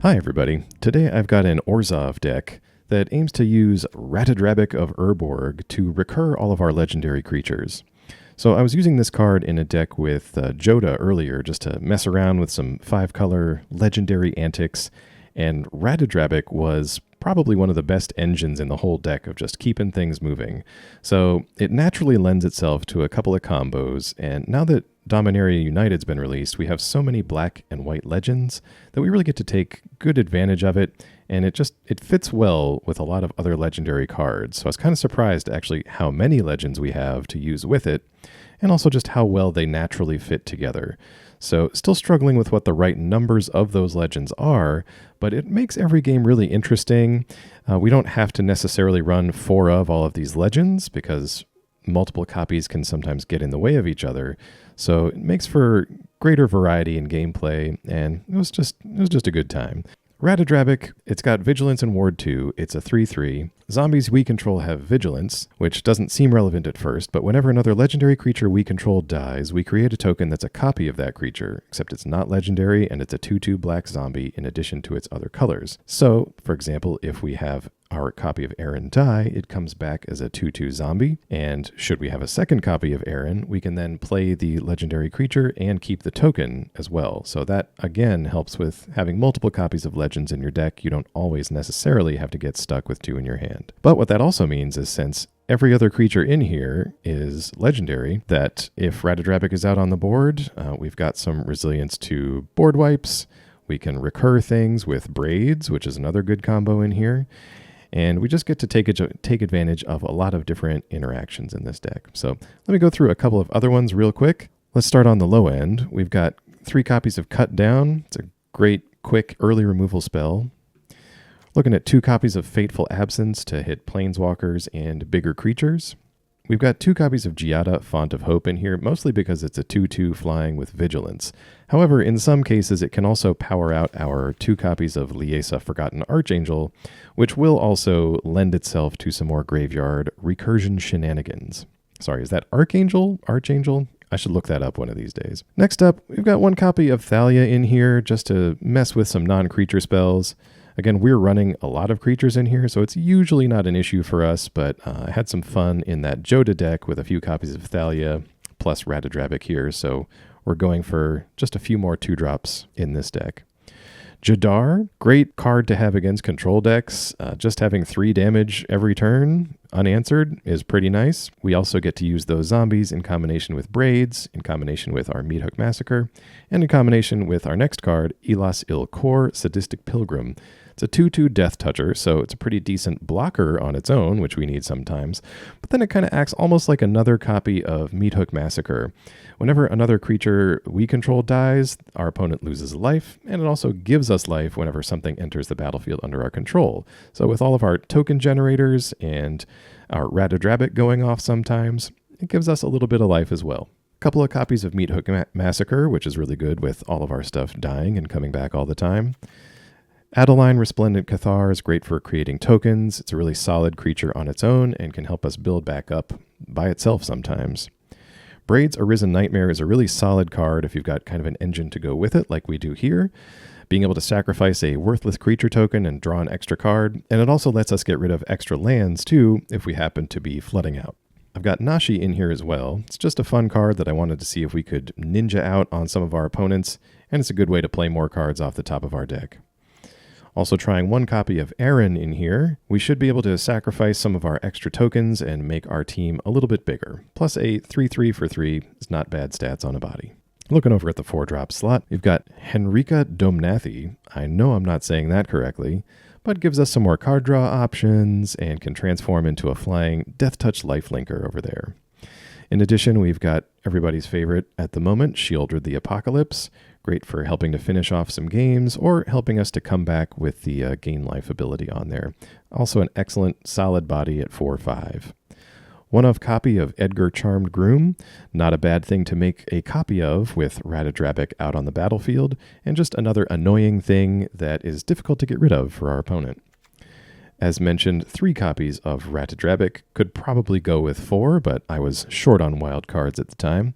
Hi everybody, today I've got an Orzhov deck that aims to use Ratadrabik of Urborg to recur all of our legendary creatures. So I was using this card in a deck with Giada earlier just to mess around with some 5-color legendary antics, and Ratadrabik was probably one of the best engines in the whole deck of just keeping things moving. So it naturally lends itself to a couple of combos, and now that Dominaria United's been released, we have so many black and white legends that we really get to take good advantage of it, and it fits well with a lot of other legendary cards. So I was kind of surprised actually how many legends we have to use with it, and also just how well they naturally fit together. So still struggling with what the right numbers of those legends are, but it makes every game really interesting. We don't have to necessarily run 4 of all of these legends because multiple copies can sometimes get in the way of each other. So it makes for greater variety in gameplay, and it was just a good time. Ratadrabik, it's got Vigilance and Ward 2, it's a 3/3. Zombies we control have Vigilance, which doesn't seem relevant at first, but whenever another legendary creature we control dies, we create a token that's a copy of that creature, except it's not legendary and it's a 2/2 black zombie in addition to its other colors. So, for example, if we have our copy of Aron die, it comes back as a 2/2 zombie, and should we have a second copy of Aron, we can then play the legendary creature and keep the token as well. So that, again, helps with having multiple copies of legends in your deck. You don't always necessarily have to get stuck with 2 in your hand. But what that also means is since every other creature in here is legendary, that if Ratadrabik is out on the board, we've got some resilience to board wipes. We can recur things with Braids, which is another good combo in here. And we just get to take advantage of a lot of different interactions in this deck. So let me go through a couple of other ones real quick. Let's start on the low end. We've got 3 copies of Cut Down. It's a great, quick, early removal spell. Looking at 2 copies of Fateful Absence to hit planeswalkers and bigger creatures. We've got 2 copies of Giada, Font of Hope in here, mostly because it's a 2/2 flying with Vigilance. However, in some cases, it can also power out our 2 copies of Liesa, Forgotten Archangel, which will also lend itself to some more graveyard recursion shenanigans. Sorry, is that Archangel? Archangel? I should look that up one of these days. Next up, we've got 1 copy of Thalia in here just to mess with some non-creature spells. Again, we're running a lot of creatures in here, so it's usually not an issue for us, but I had some fun in that Giada deck with a few copies of Thalia plus Ratadrabik here, so we're going for just a few more 2-drops in this deck. Jadar, great card to have against control decks. Just having 3 damage every turn unanswered is pretty nice. We also get to use those zombies in combination with Braids, in combination with our Meathook Massacre, and in combination with our next card, Elas, il-Kor, Sadistic Pilgrim. It's a 2/2 Death Toucher, so it's a pretty decent blocker on its own, which we need sometimes. But then it kind of acts almost like another copy of Meathook Massacre. Whenever another creature we control dies, our opponent loses a life, and it also gives us life whenever something enters the battlefield under our control. So with all of our token generators and our Ratadrabik going off sometimes, it gives us a little bit of life as well. A couple of copies of Meathook Massacre, which is really good with all of our stuff dying and coming back all the time. Adeline Resplendent Cathar is great for creating tokens. It's a really solid creature on its own and can help us build back up by itself sometimes. Braids Arisen Nightmare is a really solid card if you've got kind of an engine to go with it like we do here. Being able to sacrifice a worthless creature token and draw an extra card, and it also lets us get rid of extra lands too if we happen to be flooding out. I've got Nashi in here as well. It's just a fun card that I wanted to see if we could ninja out on some of our opponents, and it's a good way to play more cards off the top of our deck. Also trying 1 copy of Aron in here. We should be able to sacrifice some of our extra tokens and make our team a little bit bigger. Plus a 3/3 for 3 is not bad stats on a body. Looking over at the 4-drop slot, we've got Henrika Domnathi. I know I'm not saying that correctly, but gives us some more card draw options and can transform into a flying Death Touch lifelinker over there. In addition, we've got everybody's favorite at the moment, Sheoldred the Apocalypse. Great for helping to finish off some games or helping us to come back with the gain life ability on there. Also an excellent solid body at 4/5. 1-of copy of Edgar Charmed Groom. Not a bad thing to make a copy of with Ratadrabik out on the battlefield, and just another annoying thing that is difficult to get rid of for our opponent. As mentioned, 3 copies of Ratadrabik. Could probably go with 4, but I was short on wild cards at the time.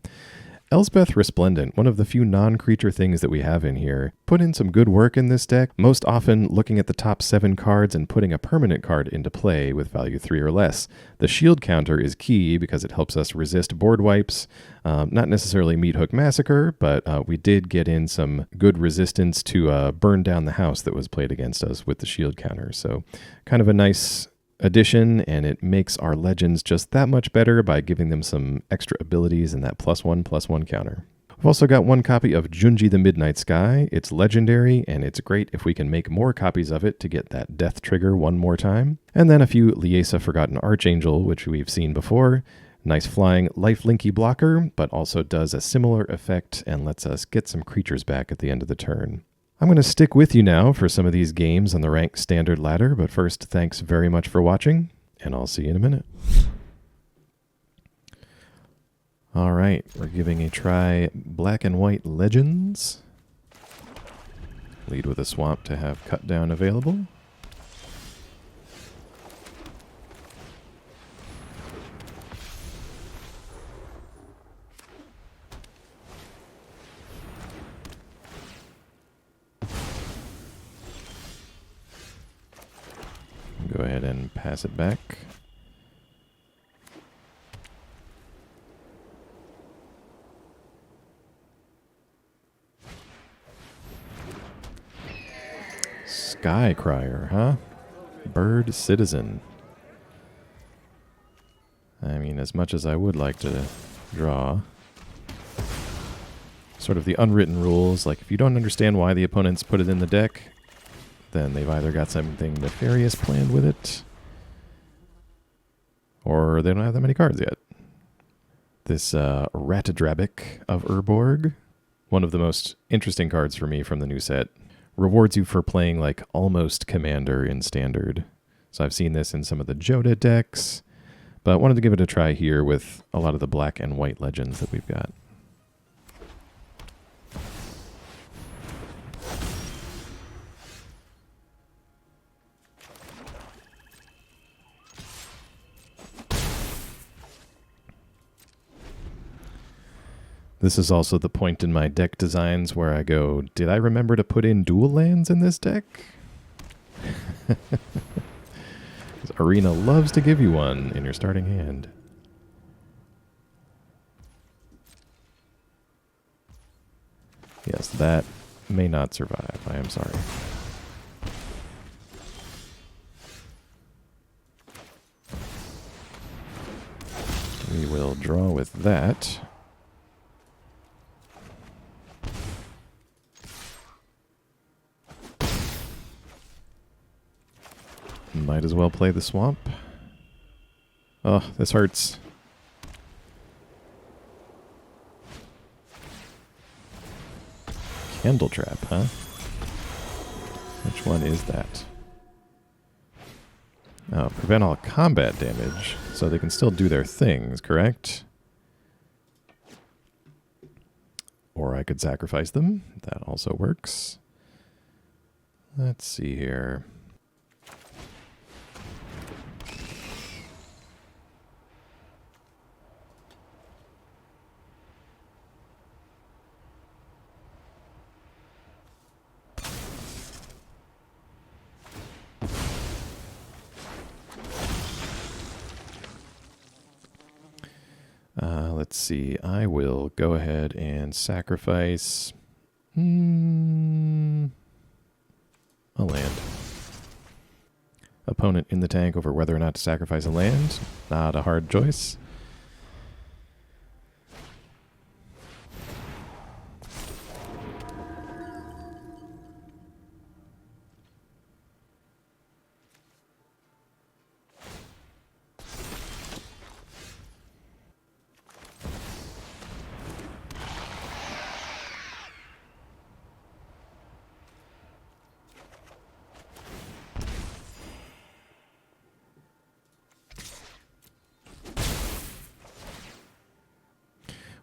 Elspeth Resplendent, one of the few non-creature things that we have in here, put in some good work in this deck, most often looking at the top 7 cards and putting a permanent card into play with value 3 or less. The shield counter is key because it helps us resist board wipes, not necessarily Meathook Massacre, but we did get in some good resistance to burn down the house that was played against us with the shield counter. So kind of a nice addition, and it makes our legends just that much better by giving them some extra abilities and that +1/+1 counter. We've also got 1 copy of Junji the Midnight Sky. It's legendary, and it's great if we can make more copies of it to get that death trigger one more time. And then a few Liesa Forgotten Archangel, which we've seen before. Nice flying lifelinky blocker, but also does a similar effect and lets us get some creatures back at the end of the turn. I'm going to stick with you now for some of these games on the ranked standard ladder, but first, thanks very much for watching, and I'll see you in a minute. All right, we're giving a try Black and White Legends. Lead with a swamp to have cut down available. Go ahead and pass it back. Sky Crier, huh? Bird Citizen. I mean, as much as I would like to draw, sort of the unwritten rules, like if you don't understand why the opponents put it in the deck, then they've either got something nefarious planned with it, or they don't have that many cards yet. This Ratadrabik of Urborg, one of the most interesting cards for me from the new set, rewards you for playing like almost commander in standard. So I've seen this in some of the Jadar decks, but wanted to give it a try here with a lot of the black and white legends that we've got. This is also the point in my deck designs where I go, did I remember to put in dual lands in this deck? Arena loves to give you one in your starting hand. Yes, that may not survive. I am sorry. We will draw with that. Might as well play the swamp. Oh, this hurts. Candle Trap, huh? Which one is that? Oh, prevent all combat damage, so they can still do their things, correct? Or I could sacrifice them. That also works. Let's see here. Let's see. I will go ahead and sacrifice a land. Opponent in the tank over whether or not to sacrifice a land. Not a hard choice.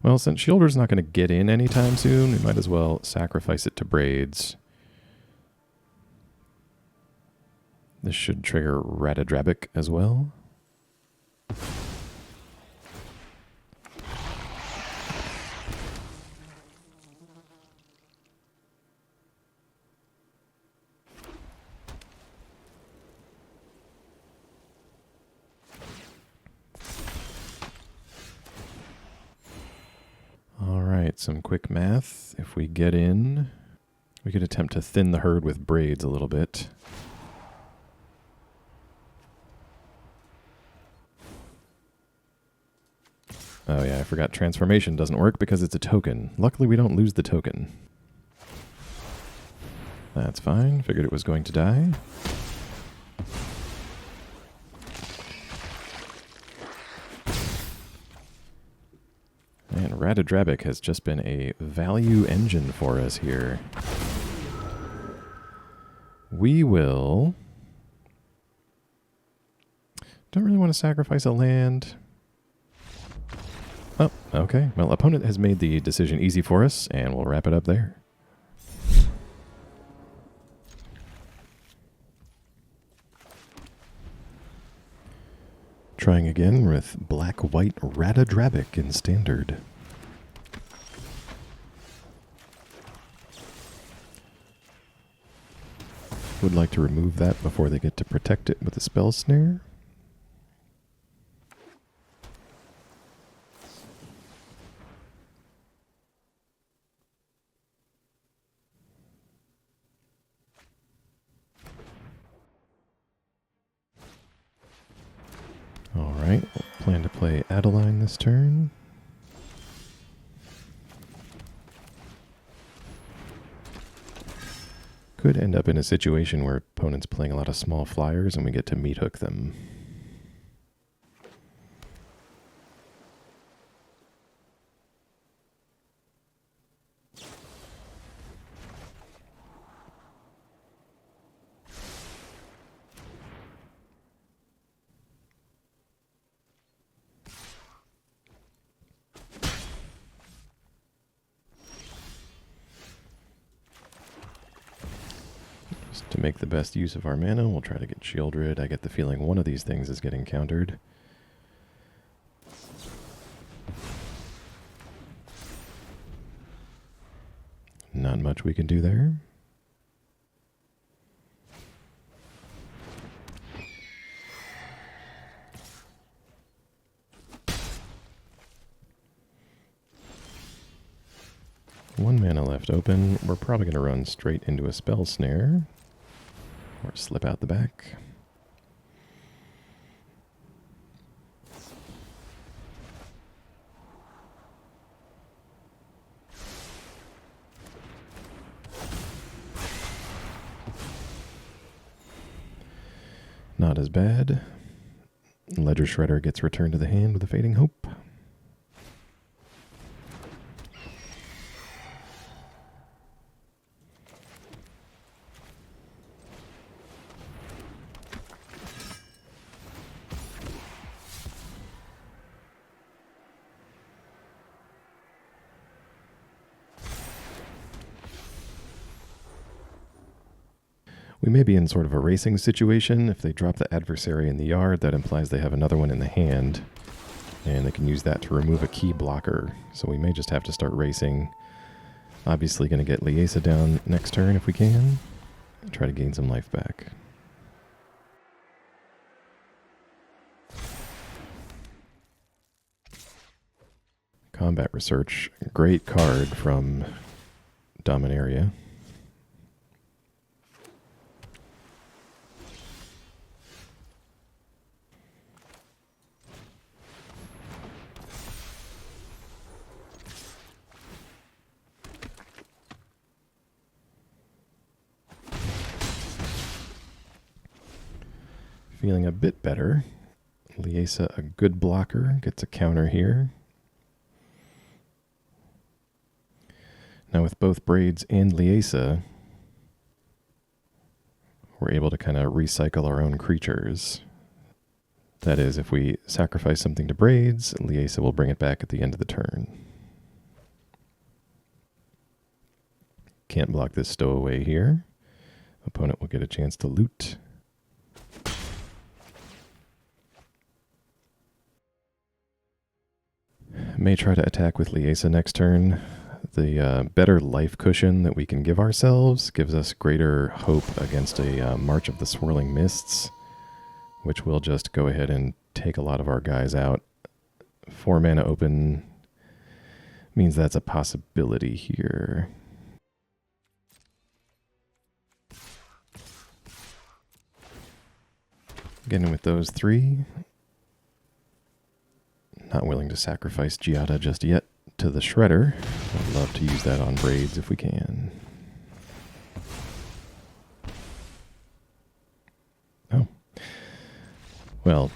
Well, since Sheoldred's not going to get in anytime soon, we might as well sacrifice it to Braids. This should trigger Ratadrabik as well. some quick math. If we get in, we could attempt to thin the herd with Braids a little bit. Oh yeah, I forgot transformation doesn't work because it's a token. Luckily we don't lose the token. That's fine. Figured it was going to die. And Ratadrabik has just been a value engine for us here. We will... Don't really want to sacrifice a land. Oh, okay. Well, opponent has made the decision easy for us, and we'll wrap it up there. Trying again with black-white Ratadrabik in Standard. Would like to remove that before they get to protect it with a Spell Snare. Alright, we'll plan to play Adeline this turn. Could end up in a situation where opponent's playing a lot of small flyers and we get to Meathook them. To make the best use of our mana, we'll try to get Sheoldred. I get the feeling one of these things is getting countered. Not much we can do there. One mana left open. We're probably going to run straight into a Spell Snare. Or slip out the back. Not as bad. Ledger Shredder gets returned to the hand with a Fading Hope. We may be in sort of a racing situation. If they drop the adversary in the yard, that implies they have another one in the hand, and they can use that to remove a key blocker. So we may just have to start racing. Obviously going to get Liesa down next turn if we can, and try to gain some life back. Combat Research, great card from Dominaria. Feeling a bit better. Liesa, a good blocker, gets a counter here. Now with both Braids and Liesa, we're able to kind of recycle our own creatures. That is, if we sacrifice something to Braids, Liesa will bring it back at the end of the turn. Can't block this stowaway here. Opponent will get a chance to loot. May try to attack with Liesa next turn. The better life cushion that we can give ourselves gives us greater hope against a March of the Swirling Mists, which will just go ahead and take a lot of our guys out. 4 mana open Means that's a possibility here. Getting with those three. Not willing to sacrifice Giada just yet to the Shredder. I'd love to use that on Braids if we can. Oh. Well,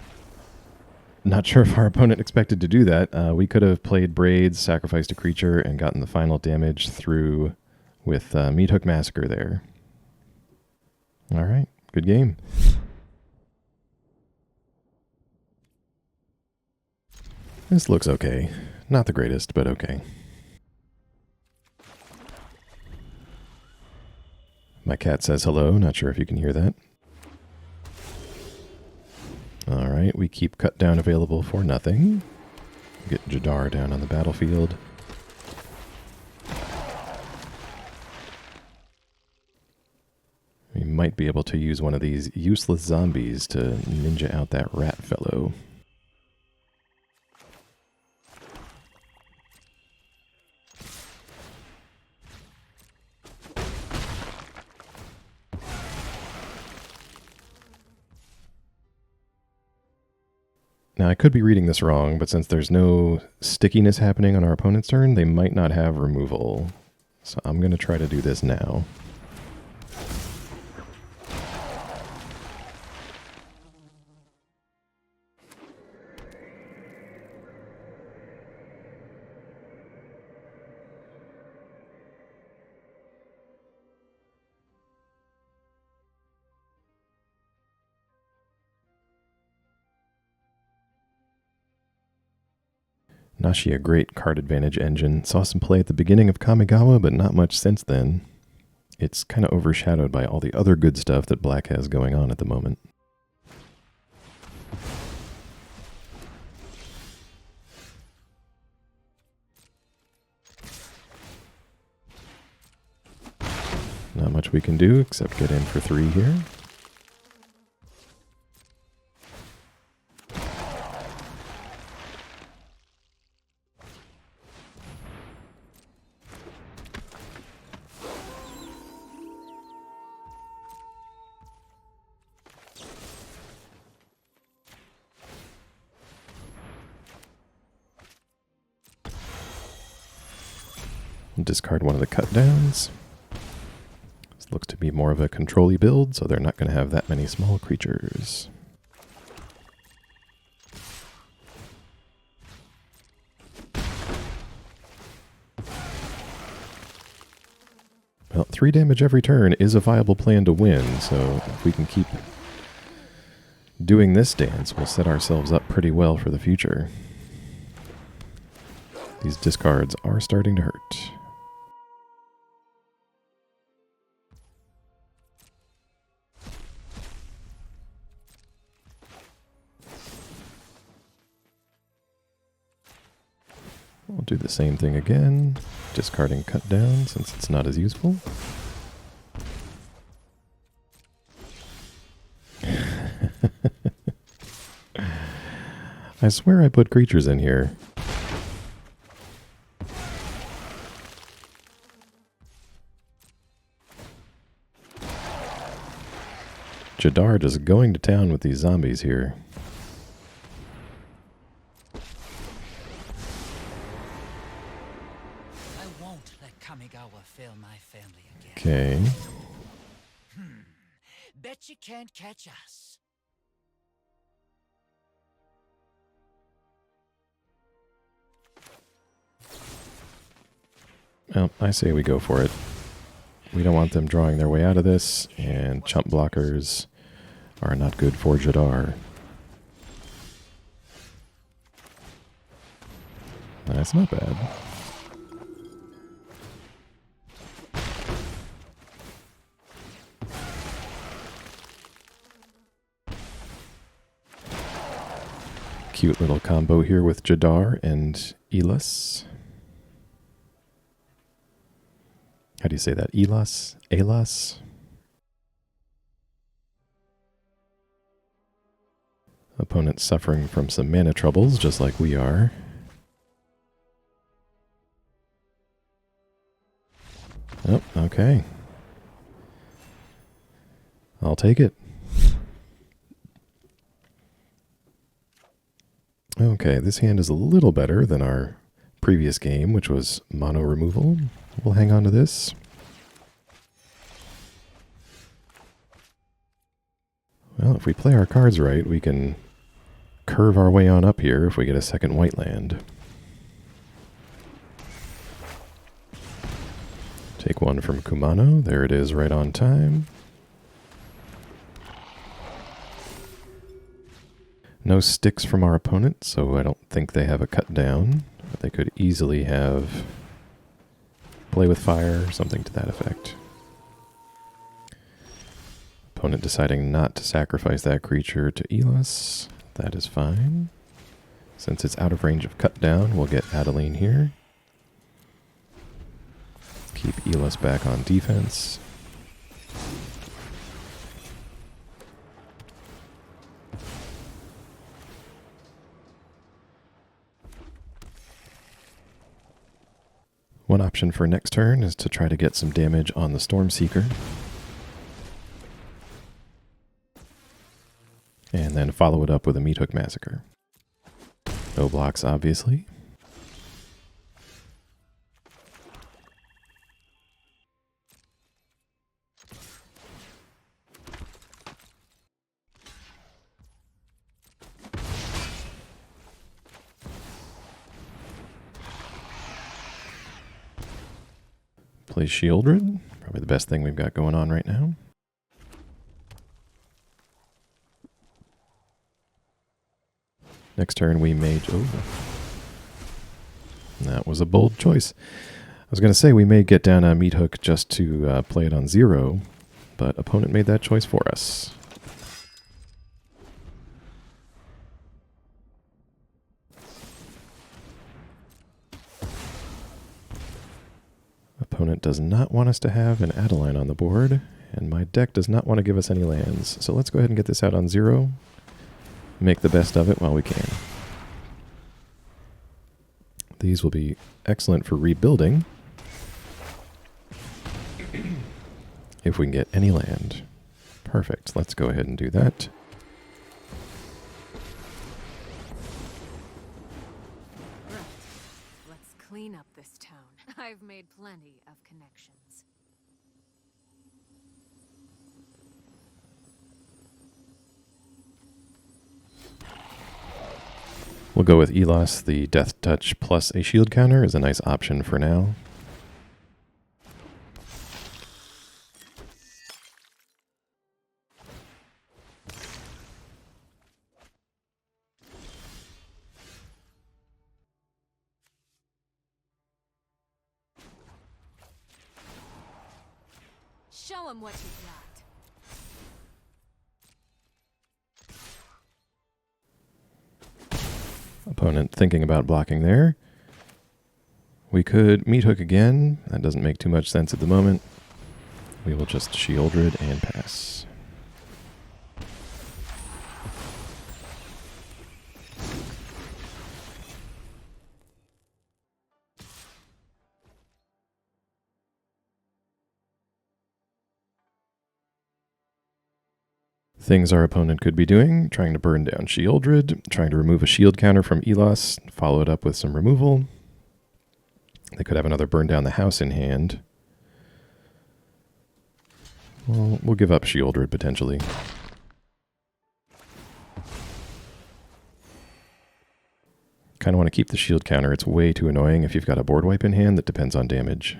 not sure if our opponent expected to do that. We could have played Braids, sacrificed a creature, and gotten the final damage through with Meathook Massacre there. All right, good game. This looks okay. Not the greatest, but okay. My cat says hello. Not sure if you can hear that. All right, we keep cut down available for nothing. Get Jadar down on the battlefield. We might be able to use one of these useless zombies to ninja out that rat fellow. Now, I could be reading this wrong, but since there's no stickiness happening on our opponent's turn, they might not have removal. So I'm going to try to do this now. Nashi, a great card advantage engine. Saw some play at the beginning of Kamigawa, but not much since then. It's kind of overshadowed by all the other good stuff that Black has going on at the moment. Not much we can do except get in for 3 here. Discard one of the cut downs. This looks to be more of a control-y build, so they're not going to have that many small creatures. Well, 3 damage every turn is a viable plan to win, so if we can keep doing this dance, we'll set ourselves up pretty well for the future. These discards are starting to hurt. We'll do the same thing again, discarding cut down since it's not as useful. I swear I put creatures in here. Jadar just going to town with these zombies here. Okay. Bet you can't catch us. Well, I say we go for it. We don't want them drawing their way out of this, and chump blockers are not good for Jadar. That's not bad. Cute little combo here with Jadar and Elas. How do you say that? Elas? Elas? Opponent suffering from some mana troubles, just like we are. Oh, okay. I'll take it. Okay, this hand is a little better than our previous game, which was mono removal. We'll hang on to this. Well, if we play our cards right, we can curve our way on up here if we get a second white land. Take one from Kumano. There it is, right on time. No sticks from our opponent, so I don't think they have a cut down. But they could easily have play with fire or something to that effect. Opponent deciding not to sacrifice that creature to Elas. That is fine. Since it's out of range of cut down, we'll get Adeline here. Keep Elas back on defense. One option for next turn is to try to get some damage on the Stormseeker. And then follow it up with a Meathook Massacre. No blocks, obviously. Play Sheoldred, probably the best thing we've got going on right now. Next turn we may... Oh. That was a bold choice. I was going to say we may get down a Meathook just to play it on 0, but opponent made that choice for us. Opponent does not want us to have an Adeline on the board, and my deck does not want to give us any lands. So let's go ahead and get this out on 0. Make the best of it while we can. These will be excellent for rebuilding if we can get any land. Perfect. Let's go ahead and do that. Right. Let's clean up this town. I've made plenty of connections. We'll go with Elas. The Death Touch plus a shield counter is a nice option for now. Show him what you got. Opponent thinking about blocking there. We could Meathook again. That doesn't make too much sense at the moment. We will just Sheoldred and pass. Things our opponent could be doing: trying to burn down Sheoldred, trying to remove a shield counter from Elas, follow it up with some removal. They could have another burn down the house in hand. Well, we'll give up Sheoldred potentially. Kind of want to keep the shield counter. It's way too annoying if you've got a board wipe in hand that depends on damage.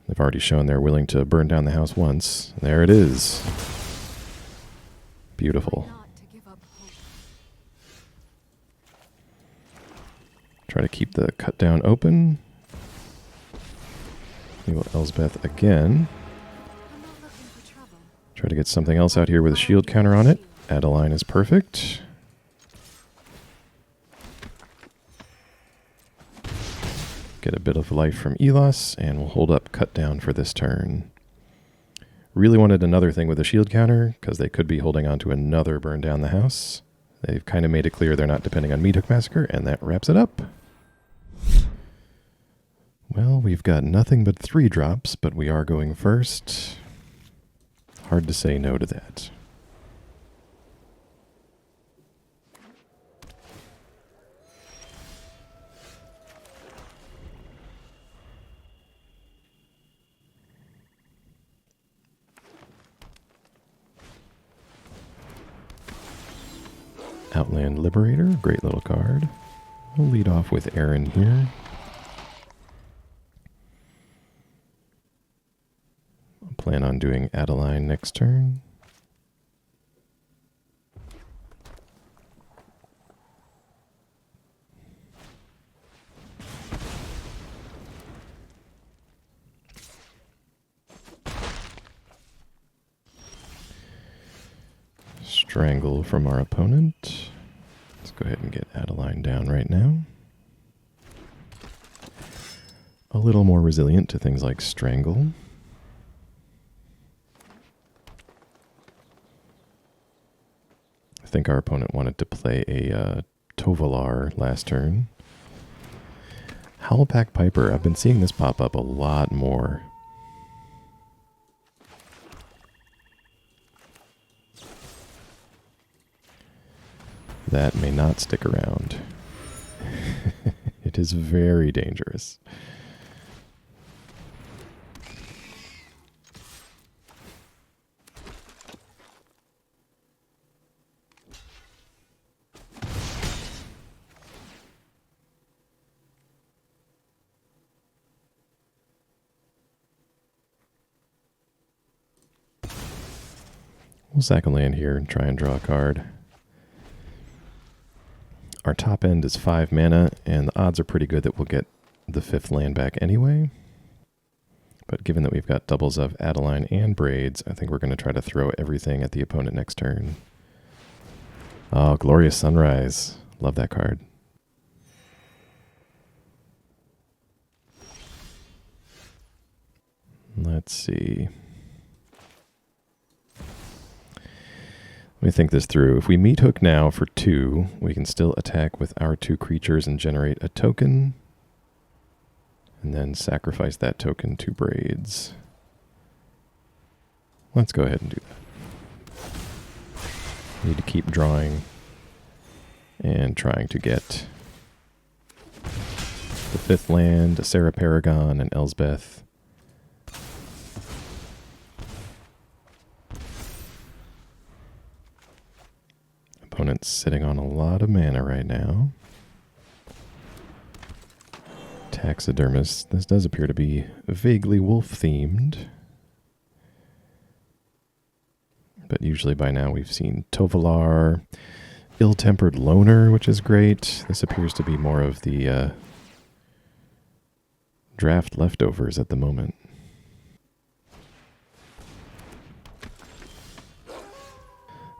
They've already shown they're willing to burn down the house once. There it is. Beautiful. Try to keep the cut down open. We will Elspeth again. Try to get something else out here with a shield counter on it. Adeline is perfect. Get a bit of life from Elas, and we'll hold up cut down for this turn. Really wanted another thing with a shield counter, because they could be holding on to another burn down the house. They've kind of made it clear they're not depending on Meathook Massacre, and that wraps it up. Well, we've got nothing but 3 drops, but we are going first. Hard to say no to that. Outland Liberator, great little card. We'll lead off with Aron here. I'll plan on doing Adeline next turn. Strangle from our opponent. Let's go ahead and get Adeline down right now. A little more resilient to things like Strangle. I think our opponent wanted to play a Tovalar last turn. Howlpack Piper. I've been seeing this pop up a lot more. That may not stick around. It is very dangerous. We'll sack a land here and try and draw a card. Our top end is 5 mana, and the odds are pretty good that we'll get the 5th land back anyway. But given that we've got doubles of Adeline and Braids, I think we're going to try to throw everything at the opponent next turn. Oh, Glorious Sunrise. Love that card. Let's see. Let me think this through. If we Meathook now for 2, we can still attack with our 2 creatures and generate a token. And then sacrifice that token to Braids. Let's go ahead and do that. Need to keep drawing and trying to get the 5th land, a Sarah Paragon, and Elspeth. Opponent's sitting on a lot of mana right now. Taxidermist. This does appear to be vaguely wolf-themed. But usually by now we've seen Tovalar, Ill-Tempered Loner, which is great. This appears to be more of the draft leftovers at the moment.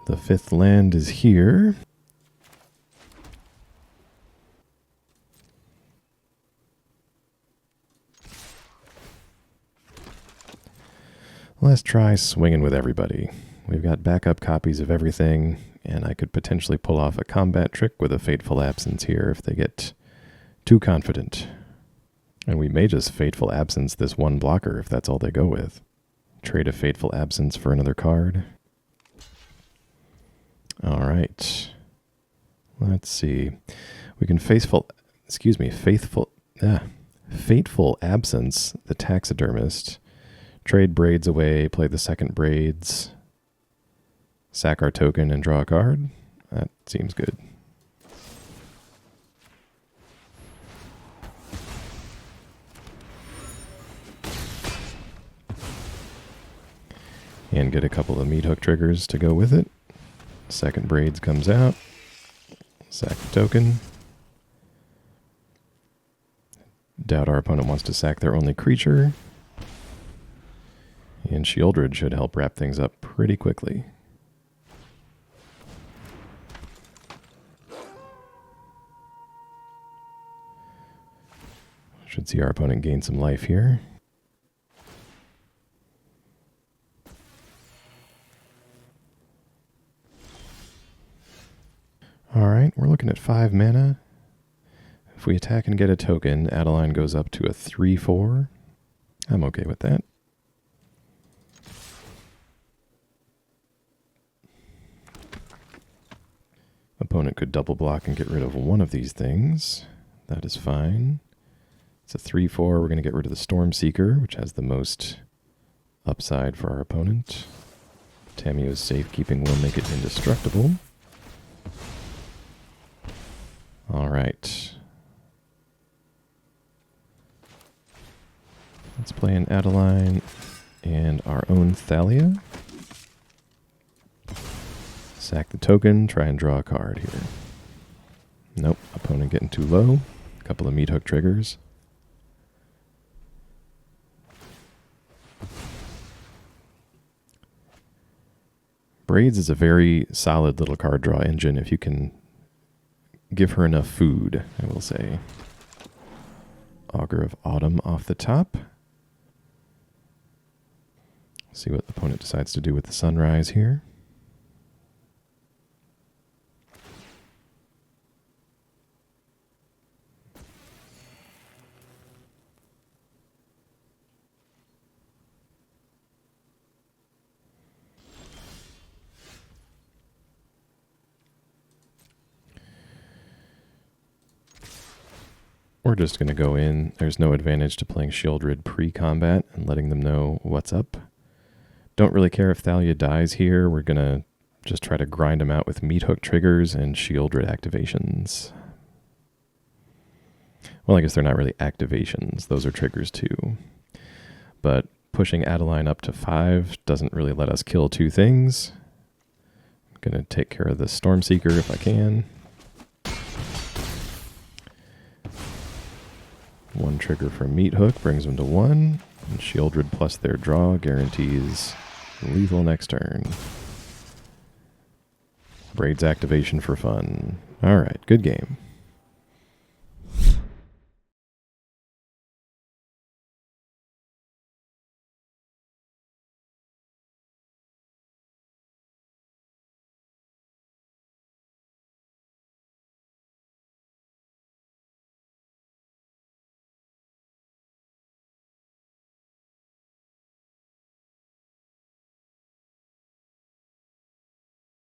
The 5th land is here. Let's try swinging with everybody. We've got backup copies of everything, and I could potentially pull off a combat trick with a Fateful Absence here if they get too confident. And we may just Fateful Absence this one blocker if that's all they go with. Trade a Fateful Absence for another card. All right. Let's see. We can Fateful Absence, the Taxidermist. Trade Braids away, play the 2nd Braids. Sack our token and draw a card. That seems good. And get a couple of Meathook triggers to go with it. 2nd Braids comes out. Sack the token. Doubt our opponent wants to sack their only creature. And Sheoldred should help wrap things up pretty quickly. Should see our opponent gain some life here. All right, we're looking at 5 mana. If we attack and get a token, Adeline goes up to a 3/4. I'm okay with that. Opponent could double block and get rid of one of these things. That is fine. It's a 3/4. We're going to get rid of the Stormseeker, which has the most upside for our opponent. Tamiyo's safekeeping will make it indestructible. Alright. Let's play an Adeline and our own Thalia. Sack the token, try and draw a card here. Nope, opponent getting too low. A couple of Meathook triggers. Braids is a very solid little card draw engine if you can give her enough food, I will say. Augur of Autumn off the top. See what the opponent decides to do with the Sunrise here. We're just going to go in. There's no advantage to playing Sheoldred pre-combat and letting them know what's up. Don't really care if Thalia dies here. We're going to just try to grind them out with Meathook triggers and Sheoldred activations. Well, I guess they're not really activations. Those are triggers too. But pushing Adeline up to 5 doesn't really let us kill two things. I'm going to take care of the Stormseeker if I can. One trigger from Meathook brings them to 1, and Sheoldred plus their draw guarantees lethal next turn. Braids activation for fun. Alright, good game.